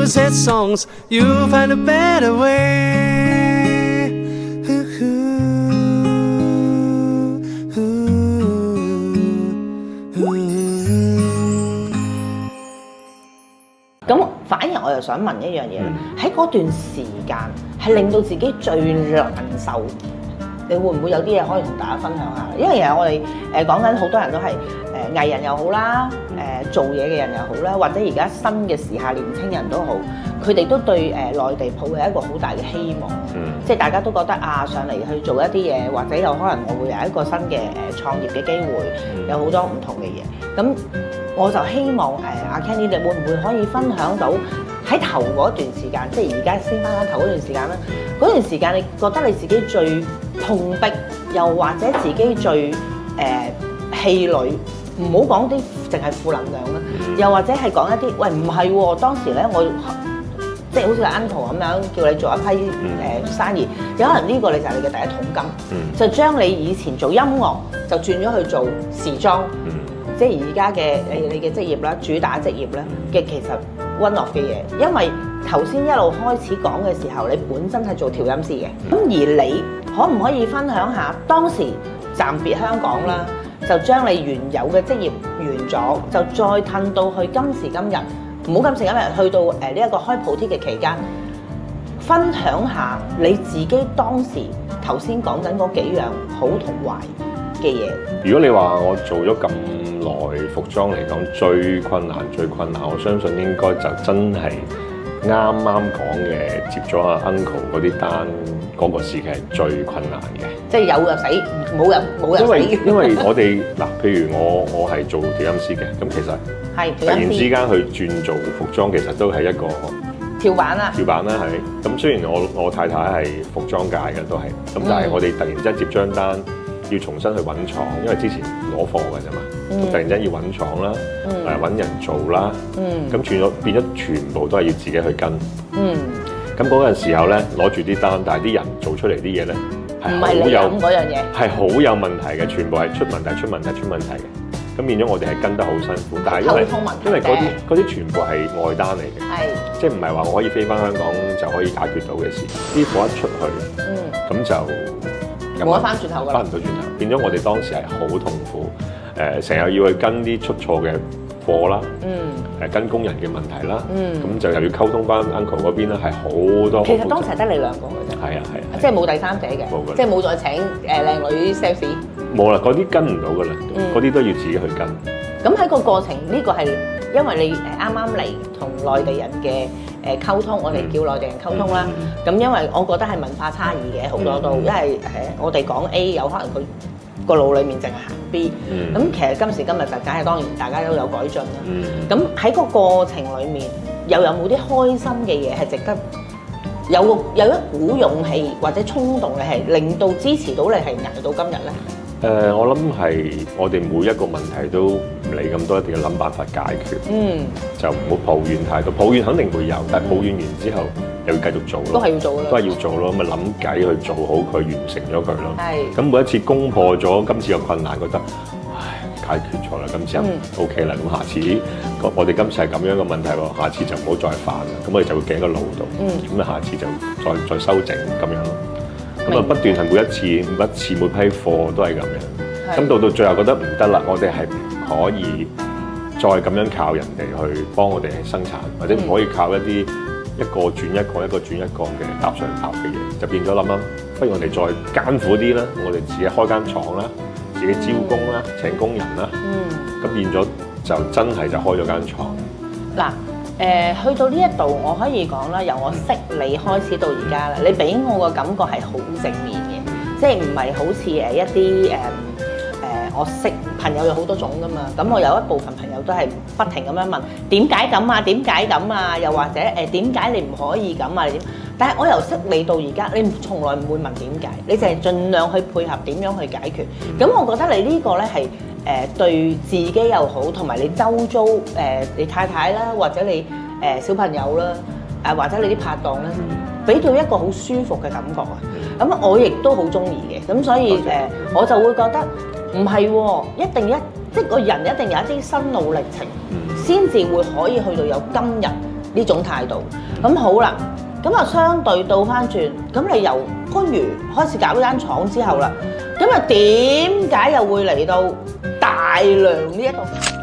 new sad songs, you'll find a better way. 咁反而我又想問一樣嘢啦，喺嗰段時間係令到自己最難受，你會唔會有啲嘢可以同大家分享下？因為其實我哋講緊好多人都係藝人又好啦，做嘢嘅人又好啦，或者而家新嘅時下年青人都好，佢哋都對內地抱有一個好大嘅希望，即係大家都覺得啊上嚟去做一啲嘢，或者有可能我會有一個新嘅創業嘅機會，有好多唔同嘅嘢。咁我就希望阿 Kenny 你會唔會可以分享到喺頭嗰段時間，即係而家先翻頭嗰段時間啦。嗰段時間你覺得你自己最痛迫，又或者自己最氣餒，唔好講啲淨係負能量啦，又或者係講一啲喂唔係喎，當時咧我即係好似阿 Uncle 咁樣叫你做一批生意，有可能呢個你就係你嘅第一桶金，就將你以前做音樂就轉咗去做時裝。即係而家嘅你嘅職業啦，主打職業咧嘅其實 one of 嘅嘢，因為頭先一路開始講嘅時候，你本身係做調音師嘅，咁而你可唔可以分享下當時暫別香港啦，就將你原有嘅職業完咗，就再褪到去今時今日，唔好今時今日去到呢一個開鋪貼嘅期間，分享下你自己當時頭先講緊嗰幾樣好同壞嘅嘢。如果你話我做咗咁耐服裝嚟講最困難，我相信應該就真係啱啱講嘅接咗阿 Uncle 嗰啲單嗰個時期係最困難嘅。即係有就死，冇就死。因為我哋嗱，譬如我係做調音師嘅，咁其實突然之間去轉做服裝，其實都係一個跳板啦，係。咁雖然我太太係服裝界嘅都係，咁但係我哋突然之間接張單，要重新去揾廠，因為之前攞貨嘅啫嘛，突然之間要揾廠啦，揾人做啦，咁變咗全部都係要自己去跟。咁嗰陣時候咧，攞住啲單，但係啲人做出嚟啲嘢咧係好有嗰樣嘢，係好有問題嘅，全部係出問題嘅。咁變咗我哋係跟得好辛苦，但係因為嗰啲全部係外單嚟嘅，即係唔係話我可以飛翻香港就可以解決到嘅事。啲貨一出去，咁就冇得翻轉頭㗎，翻唔到轉頭，變咗我哋當時係好痛苦，成日要去跟啲出錯嘅貨啦，跟工人嘅問題啦，咁就又要溝通翻 Uncle 嗰邊啦，係好多。其實當時係得你兩個嘅啫，係啊，即係冇第三者嘅，即係冇再請靚女 sales。冇啦，嗰啲跟唔到㗎啦，嗰啲都要自己去跟。咁喺個過程，呢個係因為你啱啱嚟同內地人嘅溝通，我哋叫內地人溝通啦。咁因為我覺得係文化差異嘅好多都，因為我哋講 A 有可能佢個腦裡面淨係行 B。咁其實今時今日就梗係當然大家都有改進啦。咁喺個過程裡面，又有冇啲開心嘅嘢係值得有一股勇氣或者衝動，你係令到支持到你係捱到今日咧？我諗係我哋每一個問題都唔理咁多，一定要諗辦法解決。就唔好抱怨太多，抱怨肯定會有，但係抱怨完之後又要繼續做咯。都係要做咯，咁咪諗計去做好佢，完成咗佢咯。咁每一次攻破咗今次嘅困難，覺得解決咗啦，今次就 OK 啦。咁下次我哋今次係咁樣嘅問題喎，下次就唔好再犯啦。咁我哋就會記喺個腦度。咁啊，下次就再修正咁樣咯。咁啊，不斷係每一次每批貨都係咁樣。咁到最後覺得唔得啦，我哋係唔可以再咁樣靠人哋去幫我哋生產，或者唔可以靠一個轉一個轉一個嘅搭上搭嘅嘢，就變咗諗不如我哋再艱苦啲啦，我哋自己開間廠啦，自己招工啦，請工人啦。咁變咗就真係就開咗間廠。嗱。去到呢一度，我可以講啦，由我識你開始到而家啦，你俾我個感覺係好正面嘅，即係唔係好似一啲我識朋友有好多種噶嘛，咁我有一部分朋友都係不停咁樣問點解咁啊？點解咁啊？又或者點解你唔可以咁啊？你點？但係我由識你到而家，你從來唔會問點解，你就係盡量去配合點樣去解決。咁我覺得你呢個咧係對自己又好，同埋你周遭你太太啦，或者你小朋友啦，或者你啲拍檔啦，俾到一個好舒服嘅感覺啊！咁我亦都好中意嘅，咁所以我就會覺得唔係喎，即係個人一定有一啲心路歷程，先至會可以去到有今日呢種態度。咁好啦，咁啊相對倒翻轉，咁你由番禺開始搞間廠之後啦，咁啊點解又會嚟到大良呢一度？